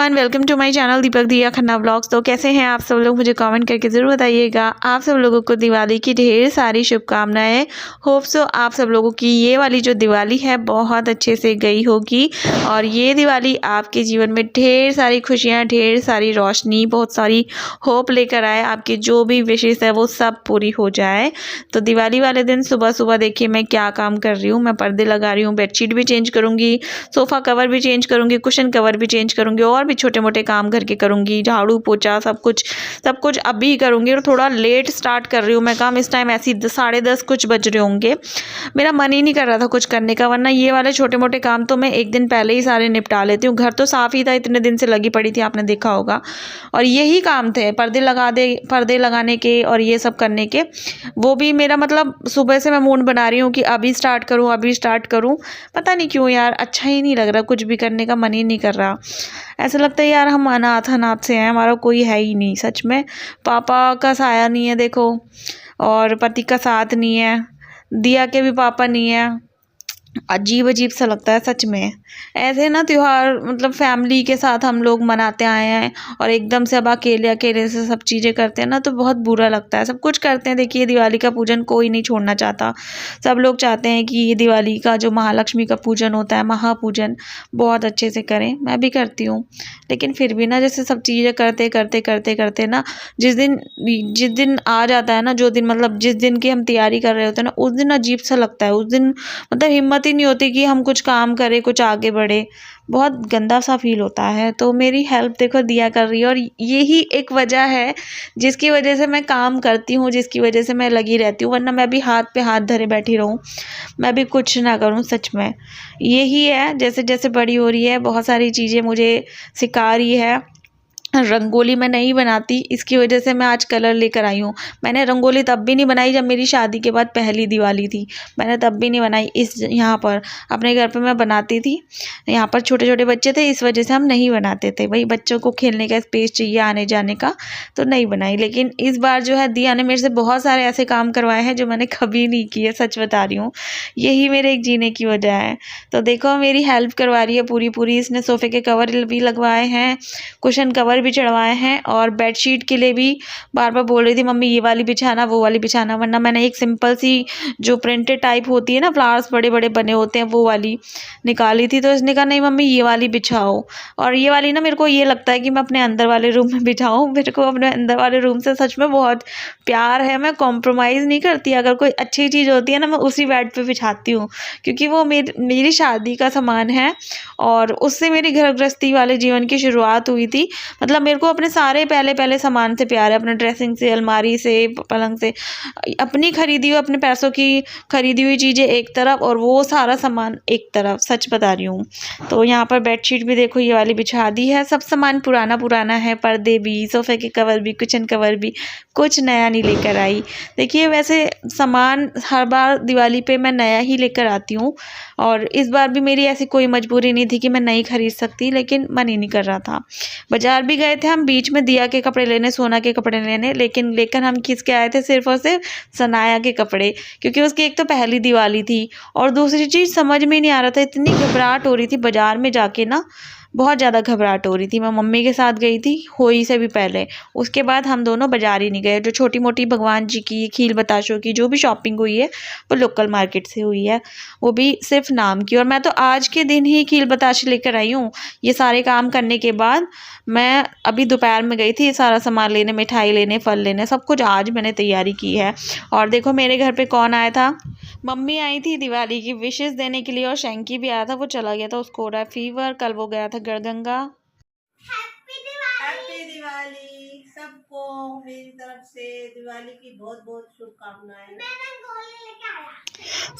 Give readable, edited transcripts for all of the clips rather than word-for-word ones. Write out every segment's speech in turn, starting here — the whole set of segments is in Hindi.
Everyone, welcome to my channel Deepak Diya Khanna blogs. तो कैसे हैं आप सब लोग, मुझे कमेंट करके ज़रूर बताइएगा। आप सब लोगों को दिवाली की ढेर सारी शुभकामनाएं। होप सो आप सब लोगों की ये वाली जो दिवाली है बहुत अच्छे से गई होगी और ये दिवाली आपके जीवन में ढेर सारी खुशियाँ, ढेर सारी रोशनी, बहुत सारी होप लेकर आए। आपकी जो भी विशेष है वो सब पूरी हो जाए। तो दिवाली वाले दिन सुबह सुबह देखिए मैं क्या काम कर रही हूँ। मैं पर्दे लगा रही हूँ, बेडशीट भी चेंज करूँगी, सोफ़ा कवर भी चेंज करूँगी, कुशन कवर भी चेंज करूँगी और भी छोटे मोटे काम घर के करूँगी, झाड़ू पोछा सब कुछ अभी ही करूँगी। और थोड़ा लेट स्टार्ट कर रही हूँ मैं काम, इस टाइम ऐसी 10:30 कुछ बज रहे होंगे। मेरा मन ही नहीं कर रहा था कुछ करने का, वरना ये वाले छोटे मोटे काम तो मैं एक दिन पहले ही सारे निपटा लेती हूँ। घर तो साफ़ ही था, इतने दिन से लगी पड़ी थी, आपने देखा होगा। और यही काम थे, पर्दे लगाने के और ये सब करने के। वो भी मेरा मतलब सुबह से मैं मूड बना रही हूँ कि अभी स्टार्ट करूँ। पता नहीं क्यों यार, अच्छा ही नहीं लग रहा, कुछ भी करने का मन ही नहीं कर रहा। ऐसा लगता है यार हम अनाथ से हैं, हमारा कोई है ही नहीं सच में। पापा का साया नहीं है देखो, और पति का साथ नहीं है, दिया के भी पापा नहीं है। अजीब अजीब सा लगता है सच में। ऐसे ना त्योहार मतलब फैमिली के साथ हम लोग मनाते आए हैं और एकदम से अब अकेले से सब चीज़ें करते हैं ना, तो बहुत बुरा लगता है। सब कुछ करते हैं, देखिए दिवाली का पूजन कोई नहीं छोड़ना चाहता। सब लोग चाहते हैं कि ये दिवाली का जो महालक्ष्मी का पूजन होता है, महापूजन, बहुत अच्छे से करें। मैं भी करती हूँ, लेकिन फिर भी ना जैसे सब चीज़ें करते ना जिस दिन आ जाता है ना, जो दिन मतलब जिस दिन की हम तैयारी कर रहे होते हैं ना, उस दिन अजीब सा लगता है। उस दिन मतलब हिम्मत ही नहीं होती कि हम कुछ काम करें, कुछ आगे बढ़े। बहुत गंदा सा फील होता है। तो मेरी हेल्प देखो दिया कर रही है और यही एक वजह है जिसकी वजह से मैं काम करती हूँ, जिसकी वजह से मैं लगी रहती हूँ। वरना मैं भी हाथ पे हाथ धरे बैठी रहूँ, मैं भी कुछ ना करूँ सच में। यही है, जैसे जैसे बड़ी हो रही है बहुत सारी चीज़ें मुझे सिखा रही है। रंगोली मैं नहीं बनाती, इसकी वजह से मैं आज कलर लेकर आई हूँ। मैंने रंगोली तब भी नहीं बनाई जब मेरी शादी के बाद पहली दिवाली थी, मैंने तब भी नहीं बनाई। यहाँ पर अपने घर पे मैं बनाती थी, यहाँ पर छोटे छोटे बच्चे थे, इस वजह से हम नहीं बनाते थे। भाई बच्चों को खेलने का स्पेस चाहिए आने जाने का, तो नहीं बनाई। लेकिन इस बार जो है दिया ने मेरे से बहुत सारे ऐसे काम करवाए हैं जो मैंने कभी नहीं किए, सच बता रही हूँ। यही मेरे एक जीने की वजह है। तो देखो मेरी हेल्प करवा रही है पूरी। इसने सोफ़े के कवर भी लगवाए हैं, कुशन कवर भी चढ़वाए हैं और बेडशीट के लिए भी बार बार बोल रही थी मम्मी ये वाली बिछाना, वो वाली बिछाना। वरना मैंने एक सिंपल सी जो प्रिंटेड टाइप होती है ना, फ्लावर्स बड़े बड़े बने होते हैं, वो वाली निकाली थी। तो इसने कहा नहीं मम्मी ये वाली बिछाओ। और ये वाली ना मेरे को ये लगता है कि मैं अपने अंदर वाले रूम में बिछाऊँ। मेरे को अपने अंदर वाले रूम से सच में बहुत प्यार है, मैं कॉम्प्रोमाइज़ नहीं करती। अगर कोई अच्छी चीज़ होती है ना, मैं उसी बेड पर बिछाती हूँ, क्योंकि वो मेरी शादी का सामान है और उससे मेरी घर गृहस्थी वाले जीवन की शुरुआत हुई थी। मतलब मेरे को अपने सारे पहले सामान से प्यार है, अपने ड्रेसिंग से, अलमारी से, पलंग से। अपनी खरीदी हुई, अपने पैसों की खरीदी हुई चीज़ें एक तरफ और वो सारा सामान एक तरफ, सच बता रही हूँ। तो यहाँ पर बेडशीट भी देखो ये वाली बिछा दी है। सब सामान पुराना है, पर्दे भी, सोफ़े के कवर भी, किचन कवर भी, कुछ नया नहीं लेकर आई। देखिए वैसे सामान हर बार दिवाली पे मैं नया ही लेकर आती हूँ और इस बार भी मेरी ऐसी कोई मजबूरी नहीं थी कि मैं नहीं खरीद सकती, लेकिन मन ही नहीं कर रहा था। बाजार भी गए थे हम बीच में दिया के कपड़े लेने, सोना के कपड़े लेने, लेकिन लेकर हम किसके आए थे, सिर्फ और सिर्फ सनाया के कपड़े। क्योंकि उसकी एक तो पहली दिवाली थी और दूसरी चीज़ समझ में नहीं आ रहा था, इतनी घबराहट हो रही थी बाजार में जाके ना, बहुत ज़्यादा घबराहट हो रही थी। मैं मम्मी के साथ गई थी होली से भी पहले, उसके बाद हम दोनों बाजार ही नहीं गए। जो छोटी मोटी भगवान जी की, खील बताशों की जो भी शॉपिंग हुई है वो लोकल मार्केट से हुई है, वो भी सिर्फ नाम की। और मैं तो आज के दिन ही खील बताशे लेकर आई हूँ। ये सारे काम करने के बाद मैं अभी दोपहर में गई थी ये सारा सामान लेने, मिठाई लेने, फल लेने, सब कुछ आज मैंने तैयारी की है। और देखो मेरे घर पे कौन आया था, मम्मी आई थी दिवाली की विशेष देने के लिए और शैंकी भी आया था, वो चला गया था, उसको हो रहा है फीवर। कल वो गया था गड़गंगा। हैप्पी दिवाली सबको मेरी तरफ से, दिवाली की बहुत बहुत शुभकामनाएं।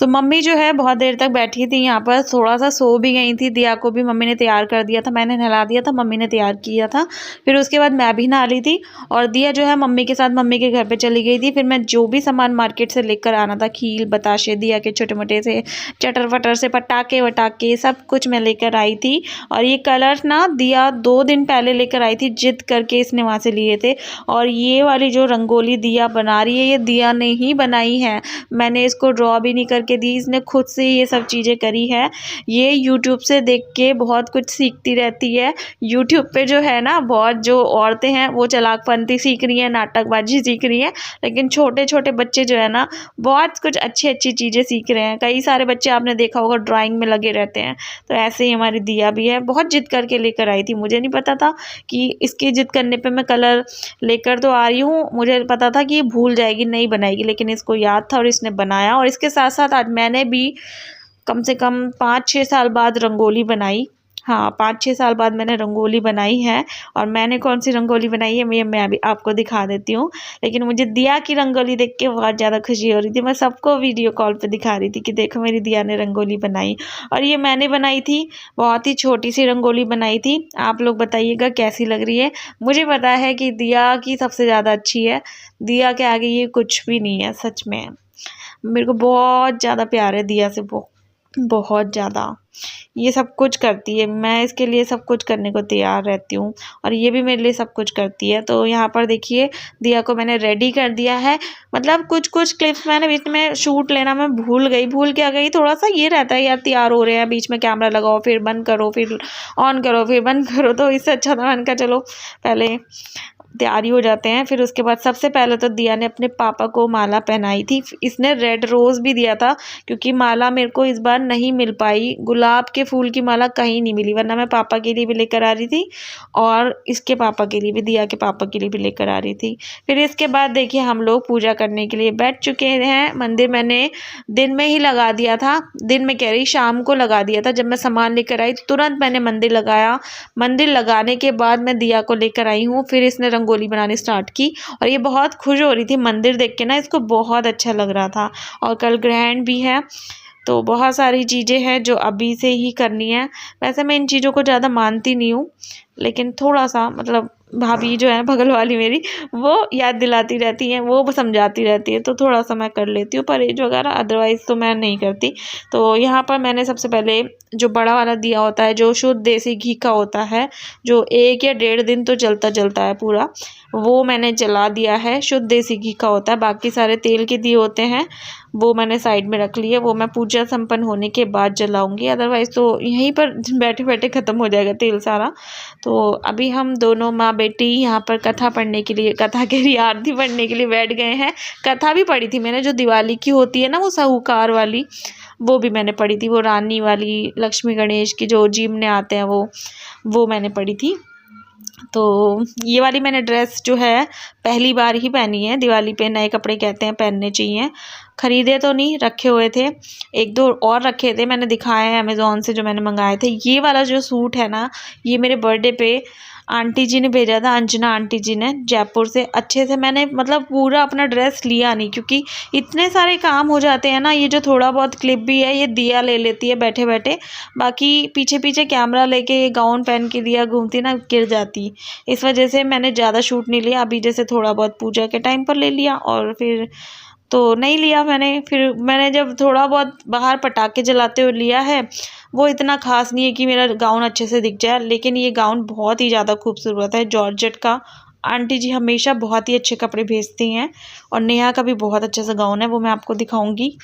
तो मम्मी जो है बहुत देर तक बैठी थी यहाँ पर, थोड़ा सा सो भी गई थी। दिया को भी मम्मी ने तैयार कर दिया था, मैंने नहला दिया था, मम्मी ने तैयार किया था। फिर उसके बाद मैं भी नहा ली थी और दिया जो है मम्मी के साथ मम्मी के घर पे चली गई थी। फिर मैं जो भी सामान मार्केट से लेकर आना था, खील बताशे, दिया के छोटे मोटे से चटर वटर से पटाखे वटाके, सब कुछ मैं लेकर आई थी। और ये कलर ना दिया 2 दिन पहले लेकर आई थी, जिद करके इसने वहाँ से लिए थे। और और ये वाली जो रंगोली दिया बना रही है, ये दिया ने ही बनाई है, मैंने इसको ड्रॉ भी नहीं करके दी, इसने खुद से ये सब चीज़ें करी है। ये यूट्यूब से देख के बहुत कुछ सीखती रहती है। यूट्यूब पे जो है ना, बहुत जो औरतें हैं वो चालाकपंती सीख रही हैं, नाटकबाजी सीख रही हैं, लेकिन छोटे छोटे बच्चे जो है ना बहुत कुछ अच्छी अच्छी चीज़ें सीख रहे हैं। कई सारे बच्चे आपने देखा होगा ड्राइंग में लगे रहते हैं, तो ऐसे ही हमारी दिया भी है। बहुत जिद करके लेकर आई थी, मुझे नहीं पता था कि इसकी जिद करने पे मैं कलर लेकर तो आ रही हूँ, मुझे पता था कि ये भूल जाएगी, नहीं बनाएगी, लेकिन इसको याद था और इसने बनाया। और इसके साथ साथ आज मैंने भी कम से कम 5-6 साल बाद रंगोली बनाई। हाँ, 5-6 साल बाद मैंने रंगोली बनाई है। और मैंने कौन सी रंगोली बनाई है मैं अभी आपको दिखा देती हूँ। लेकिन मुझे दिया की रंगोली देख के बहुत ज़्यादा खुशी हो रही थी। मैं सबको वीडियो कॉल पे दिखा रही थी कि देखो मेरी दिया ने रंगोली बनाई। और ये मैंने बनाई थी, बहुत ही छोटी सी रंगोली बनाई थी। आप लोग बताइएगा कैसी लग रही है। मुझे पता है कि दिया की सबसे ज़्यादा अच्छी है, दिया के आगे ये कुछ भी नहीं है। सच में मेरे को बहुत ज़्यादा प्यार है दिया से, बहुत ज़्यादा। ये सब कुछ करती है, मैं इसके लिए सब कुछ करने को तैयार रहती हूँ, और ये भी मेरे लिए सब कुछ करती है। तो यहाँ पर देखिए दिया को मैंने रेडी कर दिया है। मतलब कुछ कुछ क्लिप्स मैंने बीच में शूट लेना मैं भूल क्या गई। थोड़ा सा ये रहता है यार, तैयार हो रहे हैं, बीच में कैमरा लगाओ, फिर बंद करो, फिर ऑन करो, फिर बंद करो, तो इससे अच्छा था मैंने कहा चलो पहले तैयारी हो जाते हैं। फिर उसके बाद सबसे पहले तो दिया ने अपने पापा को माला पहनाई थी। इसने रेड रोज़ भी दिया था, क्योंकि माला मेरे को इस बार नहीं मिल पाई, गुलाब के फूल की माला कहीं नहीं मिली, वरना मैं पापा के लिए भी लेकर आ रही थी और इसके पापा के लिए भी, दिया के पापा के लिए भी लेकर आ रही थी। फिर इसके बाद देखिए हम लोग पूजा करने के लिए बैठ चुके हैं। मंदिर मैंने दिन में ही लगा दिया था, दिन में कह रही शाम को लगा दिया था। जब मैं सामान लेकर आई तुरंत मैंने मंदिर लगाया। मंदिर लगाने के बाद मैं दिया को लेकर आई हूँ। फिर इसने रंगोली बनानी स्टार्ट की और ये बहुत खुश हो रही थी मंदिर देख के ना, इसको बहुत अच्छा लग रहा था। और कल ग्रहण भी है, तो बहुत सारी चीज़ें हैं जो अभी से ही करनी है। वैसे मैं इन चीज़ों को ज़्यादा मानती नहीं हूँ, लेकिन थोड़ा सा मतलब भाभी जो है बगल वाली मेरी, वो याद दिलाती रहती हैं, वो समझाती रहती है, तो थोड़ा सा मैं कर लेती हूँ परहेज वगैरह, अदरवाइज़ तो मैं नहीं करती। तो यहाँ पर मैंने सबसे पहले जो बड़ा वाला दिया होता है, जो शुद्ध देसी घी का होता है, जो 1 या 1.5 दिन तो जलता है पूरा, वो मैंने जला दिया है। शुद्ध देसी घी का होता है, बाकी सारे तेल के दिए होते हैं वो मैंने साइड में रख लिए, वो मैं पूजा संपन्न होने के बाद जलाऊंगी, अदरवाइज़ तो यहीं पर बैठे बैठे ख़त्म हो जाएगा तेल सारा। तो अभी हम दोनों माँ बेटी यहाँ पर कथा पढ़ने के लिए, कथा के लिए आरती पढ़ने के लिए बैठ गए हैं। कथा भी पढ़ी थी मैंने, जो दिवाली की होती है ना वो साहूकार वाली, वो भी मैंने पढ़ी थी। वो रानी वाली, लक्ष्मी गणेश की जो जीमने आते हैं वो मैंने पढ़ी थी। तो ये वाली मैंने ड्रेस जो है पहली बार ही पहनी है दिवाली पे। नए कपड़े कहते हैं पहनने चाहिए, ख़रीदे तो नहीं, रखे हुए थे, 1-2 और रखे थे, मैंने दिखाए हैं अमेज़ॉन से जो मैंने मंगाए थे। ये वाला जो सूट है ना, ये मेरे बर्थडे पे आंटी जी ने भेजा था, अंजना आंटी जी ने जयपुर से। अच्छे से मैंने मतलब पूरा अपना ड्रेस लिया नहीं, क्योंकि इतने सारे काम हो जाते हैं ना। ये जो थोड़ा बहुत क्लिप भी है ये दिया ले लेती है बैठे बैठे, बाकी पीछे पीछे कैमरा लेके ये गाउन पहन के दिया घूमती ना, गिर जाती। इस वजह से मैंने ज़्यादा शूट नहीं लिया। अभी जैसे थोड़ा बहुत पूजा के टाइम पर ले लिया, और फिर तो नहीं लिया मैंने। फिर मैंने जब थोड़ा बहुत बाहर पटाखे जलाते हुए लिया है, वो इतना ख़ास नहीं है कि मेरा गाउन अच्छे से दिख जाए, लेकिन ये गाउन बहुत ही ज़्यादा खूबसूरत है, जॉर्जेट का। आंटी जी हमेशा बहुत ही अच्छे कपड़े भेजती हैं, और नेहा का भी बहुत अच्छा सा गाउन है, वो मैं आपको दिखाऊंगी,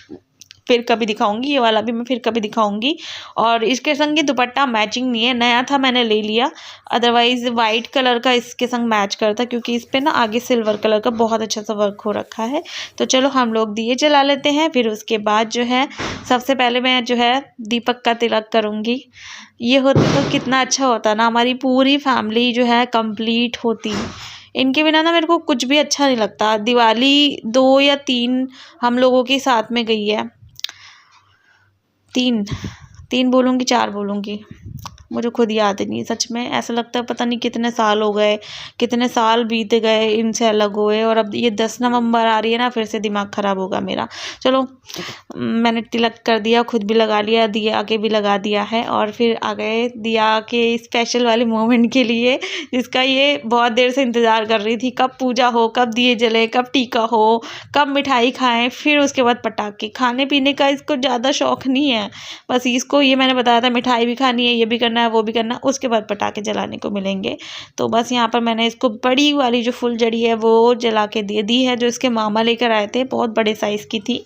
फिर कभी दिखाऊंगी। ये वाला भी मैं फिर कभी दिखाऊंगी। और इसके संग ये दुपट्टा मैचिंग नहीं है, नया था मैंने ले लिया, अदरवाइज़ वाइट कलर का इसके संग मैच करता, क्योंकि इस पर ना आगे सिल्वर कलर का बहुत अच्छा सा वर्क हो रखा है। तो चलो हम लोग दिए जला लेते हैं। फिर उसके बाद जो है सबसे पहले मैं जो है दीपक का तिलक करूँगी। ये होता तो कितना अच्छा होता ना, हमारी पूरी फैमिली जो है कंप्लीट होती। इनके बिना ना मेरे को कुछ भी अच्छा नहीं लगता। दिवाली 2 या 3 हम लोगों के साथ में गई है, 3 बोलूँगी 4 बोलूँगी, मुझे खुद याद नहीं। सच में ऐसा लगता है पता नहीं कितने साल हो गए, कितने साल बीत गए इनसे अलग हुए, और अब ये 10 नवंबर आ रही है ना, फिर से दिमाग ख़राब होगा मेरा। चलो मैंने तिलक कर दिया, खुद भी लगा लिया, दिया के भी लगा दिया है, और फिर आ गए दिया के स्पेशल वाले मोमेंट के लिए, जिसका ये बहुत देर से इंतज़ार कर रही थी, कब पूजा हो, कब दिए जले, कब टीका हो, कब मिठाई खाएँ। फिर उसके बाद पटाखे। खाने पीने का इसको ज़्यादा शौक़ नहीं है, बस इसको ये मैंने बताया था मिठाई भी खानी है, ये भी करना करना है वो भी करना है, उसके बाद पटाखे जलाने को मिलेंगे। तो बस यहाँ पर मैंने इसको बड़ी वाली जो फुलझड़ी है वो जला के दे दी है, जो इसके मामा लेकर आए थे, बहुत बड़े साइज़ की थी,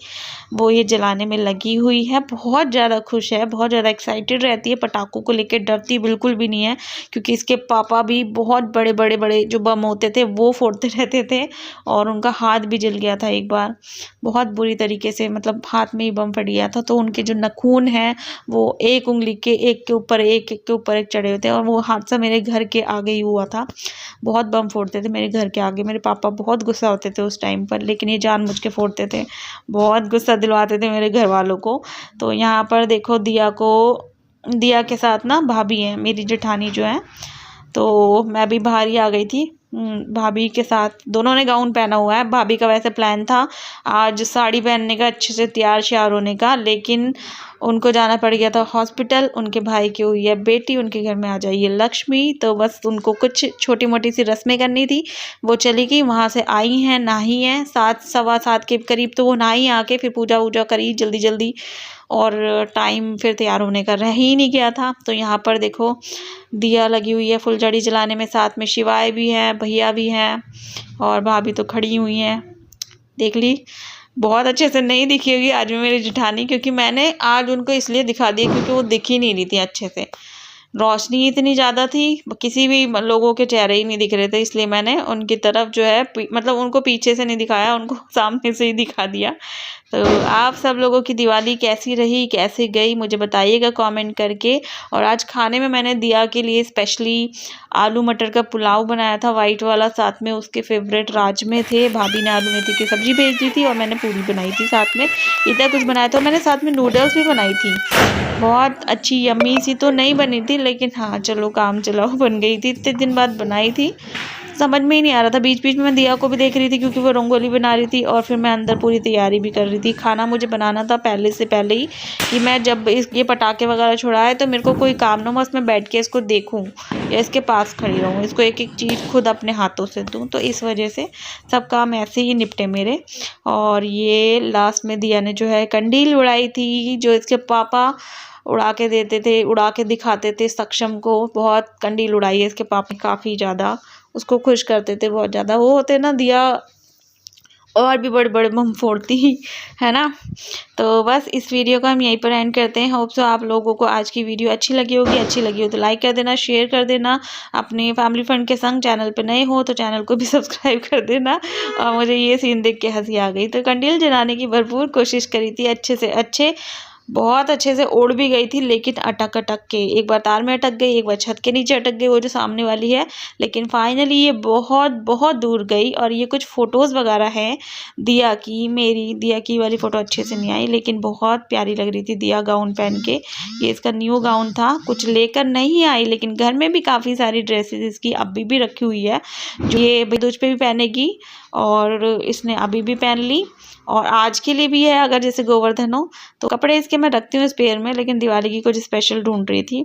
वो ये जलाने में लगी हुई है। बहुत ज़्यादा खुश है, बहुत ज़्यादा एक्साइटेड रहती है पटाखों को लेकर, डरती बिल्कुल भी नहीं है, क्योंकि इसके पापा भी बहुत बड़े बड़े बड़े जो बम होते थे वो फोड़ते रहते थे, और उनका हाथ भी जल गया था एक बार, बहुत बुरी तरीके से, मतलब हाथ में ही बम फट गया था। तो उनके जो नाखून हैं वो एक उंगली के एक के ऊपर एक चढ़े होते हैं, और वो हादसा मेरे घर के आगे ही हुआ था। बहुत बम फोड़ते थे मेरे घर के आगे, मेरे पापा बहुत गुस्सा होते थे उस टाइम पर, लेकिन ये जानबूझ के फोड़ते थे, बहुत गुस्सा दिलवाते थे मेरे घर वालों को। तो यहाँ पर देखो दिया के साथ ना भाभी है मेरी जेठानी जो है, तो मैं भी बाहर ही आ गई थी भाभी के साथ। दोनों ने गाउन पहना हुआ है। भाभी का वैसे प्लान था आज साड़ी पहनने का, अच्छे से तैयार श्यार होने का, लेकिन उनको जाना पड़ गया था हॉस्पिटल। उनके भाई की हुई है बेटी, उनके घर में आ जाइए लक्ष्मी, तो बस उनको कुछ छोटी मोटी सी रस्में करनी थी, वो चली गई। वहाँ से आई हैं, नहाई हैं 7 सवा 7 के करीब, तो वो नहाई आके फिर पूजा वूजा करी जल्दी जल्दी, और टाइम फिर तैयार होने का रह ही नहीं गया था। तो यहाँ पर देखो दिया लगी हुई है फुलझड़ी जलाने में, साथ में शिवाय भी है, भैया भी हैं, और भाभी तो खड़ी हुई हैं। देख ली, बहुत अच्छे से नहीं दिखी होगी आज भी मेरी जेठानी, क्योंकि मैंने आज उनको इसलिए दिखा दिया क्योंकि वो दिख ही नहीं रही थी अच्छे से, रोशनी इतनी ज़्यादा थी, किसी भी लोगों के चेहरे ही नहीं दिख रहे थे, इसलिए मैंने उनकी तरफ जो है मतलब उनको पीछे से नहीं दिखाया, उनको सामने से ही दिखा दिया। तो आप सब लोगों की दिवाली कैसी रही, कैसे गई, मुझे बताइएगा कमेंट करके। और आज खाने में मैंने दिया के लिए स्पेशली आलू मटर का पुलाव बनाया था वाइट वाला, साथ में उसके फेवरेट राजमे थे, भाभी ने आलू मेथी की सब्ज़ी भेज दी थी, और मैंने पूरी बनाई थी साथ में, इतना कुछ बनाया था। मैंने साथ में नूडल्स भी बनाई थी, बहुत अच्छी यम्मी सी तो नहीं बनी थी, लेकिन हाँ चलो काम चलाओ बन गई थी, इतने दिन बाद बनाई थी, समझ में ही नहीं आ रहा था। बीच बीच में मैं दिया को भी देख रही थी क्योंकि वो रंगोली बना रही थी, और फिर मैं अंदर पूरी तैयारी भी कर रही थी। खाना मुझे बनाना था पहले से पहले ही, कि मैं जब ये पटाखे वगैरह छुड़ाए तो मेरे को कोई काम ना हो, उसमें बैठ के इसको देखूं या इसके पास खड़ी रहूं, इसको एक एक चीज़ खुद अपने हाथों से दूं, तो इस वजह से सब काम ऐसे ही निपटे मेरे। और ये लास्ट में दिया ने जो है कंडील उड़ाई थी, जो इसके पापा उड़ा के देते थे, उड़ा के दिखाते थे सक्षम को, बहुत कंडील उड़ाई है इसके पापा, काफ़ी ज़्यादा उसको खुश करते थे बहुत ज़्यादा। वो होते ना दिया और भी बड़े बड़े बम फोड़ती है ना। तो बस इस वीडियो को हम यहीं पर एंड करते हैं। होप सो आप लोगों को आज की वीडियो अच्छी लगी होगी, अच्छी लगी हो तो लाइक कर देना, शेयर कर देना अपने फैमिली फ्रेंड के संग। चैनल पे नए हो तो चैनल को भी सब्सक्राइब कर देना। और मुझे ये सीन देख के हंसी आ गई, तो कंडील जलाने की भरपूर कोशिश करी थी, अच्छे से अच्छे, बहुत अच्छे से उड़ भी गई थी, लेकिन अटक के, एक बार तार में अटक गई, एक बार छत के नीचे अटक गई, वो जो सामने वाली है, लेकिन फाइनली ये बहुत बहुत दूर गई। और ये कुछ फ़ोटोज़ वगैरह हैं दिया की, मेरी दिया की वाली फ़ोटो अच्छे से नहीं आई, लेकिन बहुत प्यारी लग रही थी दिया गाउन पहन के। ये इसका न्यू गाउन था, कुछ लेकर नहीं आई, लेकिन घर में भी काफ़ी सारी ड्रेसेस इसकी अभी भी रखी हुई है, जो ये भैया पे भी पहनेगी, और इसने अभी भी पहन ली, और आज के लिए भी है, अगर जैसे गोवर्धन हो तो। कपड़े इसके मैं रखती हूँ स्पेयर में, लेकिन दिवाली की कुछ स्पेशल ढूंढ रही थी।